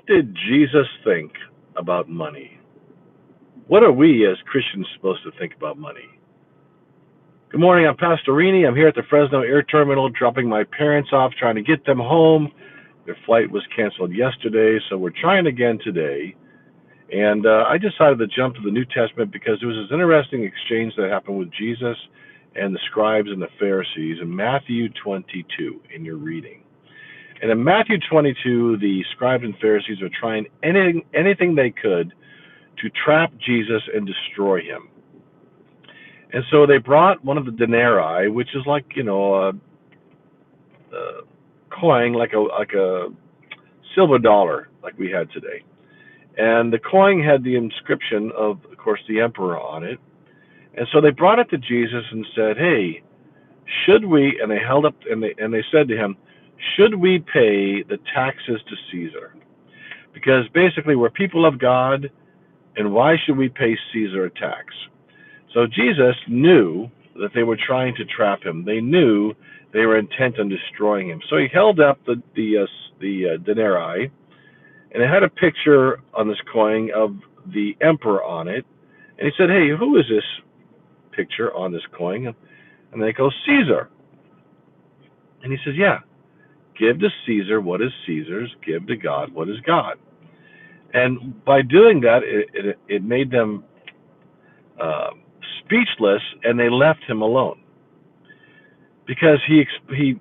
What did Jesus think about money? What are we as Christians supposed to think about money? Good morning, I'm Pastor Rini. I'm here at the Fresno Air Terminal dropping my parents off, trying to get them home. Their flight was canceled yesterday, so we're trying again today. And I decided to jump to the New Testament because there was this interesting exchange that happened with Jesus and the scribes and the Pharisees in Matthew 22 in your reading. And in Matthew 22, the scribes and Pharisees are trying anything they could to trap Jesus and destroy him. And so they brought one of the denarii, which is like, a coin, like a silver dollar, like we had today. And the coin had the inscription of course, the emperor on it. And so they brought it to Jesus and said, "Hey, should we?" And they held up and they said to him, "Should we pay the taxes to Caesar? Because basically we're people of God, and why should we pay Caesar a tax?" So Jesus knew that they were trying to trap him. They knew they were intent on destroying him. So he held up the denarii, and it had a picture on this coin of the emperor on it. And he said, "Hey, who is this picture on this coin?" And they go, "Caesar." And he says, "Yeah, give to Caesar what is Caesar's, give to God what is God." And by doing that, it made them uh, speechless, and they left him alone because he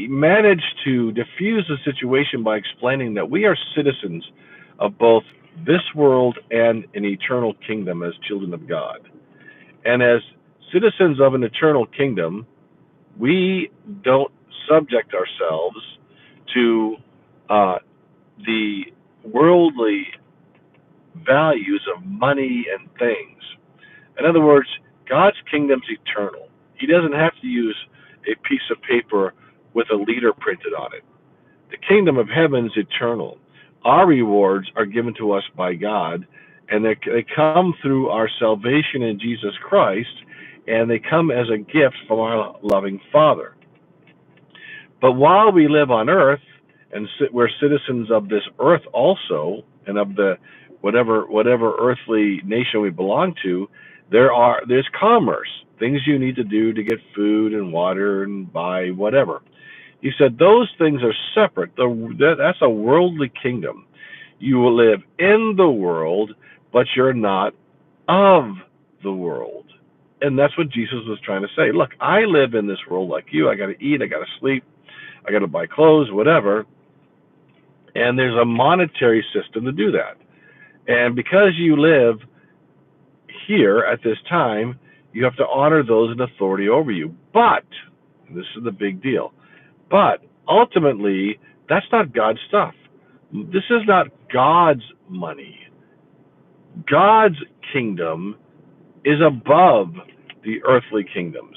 managed to diffuse the situation by explaining that we are citizens of both this world and an eternal kingdom as children of God. And as citizens of an eternal kingdom, we don't subject ourselves to the worldly values of money and things. In other words, God's kingdom's eternal. He doesn't have to use a piece of paper with a leader printed on it. The kingdom of heaven is eternal. Our rewards are given to us by God, and they come through our salvation in Jesus Christ, and they come as a gift from our loving Father. But while we live on earth, and we're citizens of this earth also, and of the whatever earthly nation we belong to, there's commerce, things you need to do to get food and water and buy whatever. He said those things are separate. That's a worldly kingdom. You will live in the world, but you're not of the world. And that's what Jesus was trying to say. Look, I live in this world like you. I got to eat, I got to sleep, I got to buy clothes, whatever. And there's a monetary system to do that. And because you live here at this time, you have to honor those in authority over you. But, and this is the big deal, but ultimately, that's not God's stuff. This is not God's money. God's kingdom is above the earthly kingdoms.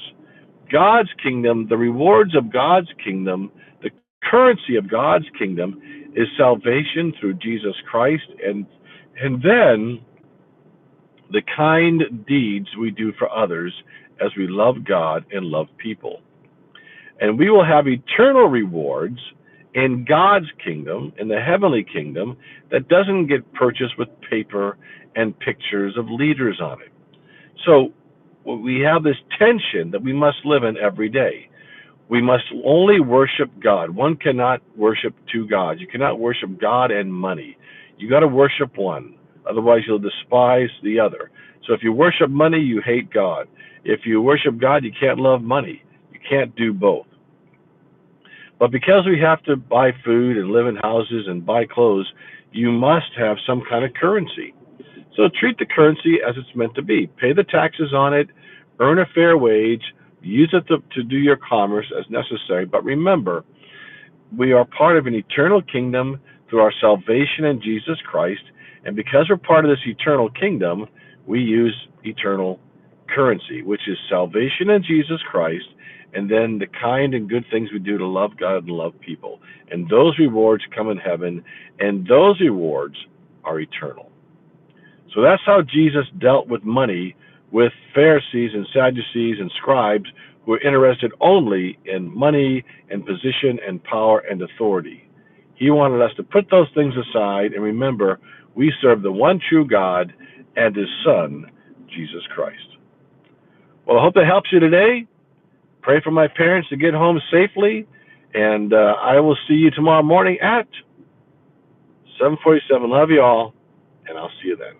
God's kingdom, the rewards of God's kingdom, the currency of God's kingdom is salvation through Jesus Christ, and then the kind deeds we do for others as we love God and love people. And we will have eternal rewards in God's kingdom, in the heavenly kingdom, that doesn't get purchased with paper and pictures of leaders on it. So we have this tension that we must live in every day. We must only worship God. One cannot worship two gods. You cannot worship God and money. You got to worship one. Otherwise, you'll despise the other. So if you worship money, you hate God. If you worship God, you can't love money. You can't do both. But because we have to buy food and live in houses and buy clothes, you must have some kind of currency. So treat the currency as it's meant to be. Pay the taxes on it, earn a fair wage, use it to do your commerce as necessary. But remember, we are part of an eternal kingdom through our salvation in Jesus Christ. And because we're part of this eternal kingdom, we use eternal currency, which is salvation in Jesus Christ, and then the kind and good things we do to love God and love people. And those rewards come in heaven, and those rewards are eternal. So that's how Jesus dealt with money with Pharisees and Sadducees and scribes who were interested only in money and position and power and authority. He wanted us to put those things aside and remember we serve the one true God and His Son, Jesus Christ. Well, I hope that helps you today. Pray for my parents to get home safely, and I will see you tomorrow morning at 7:47. Love you all, and I'll see you then.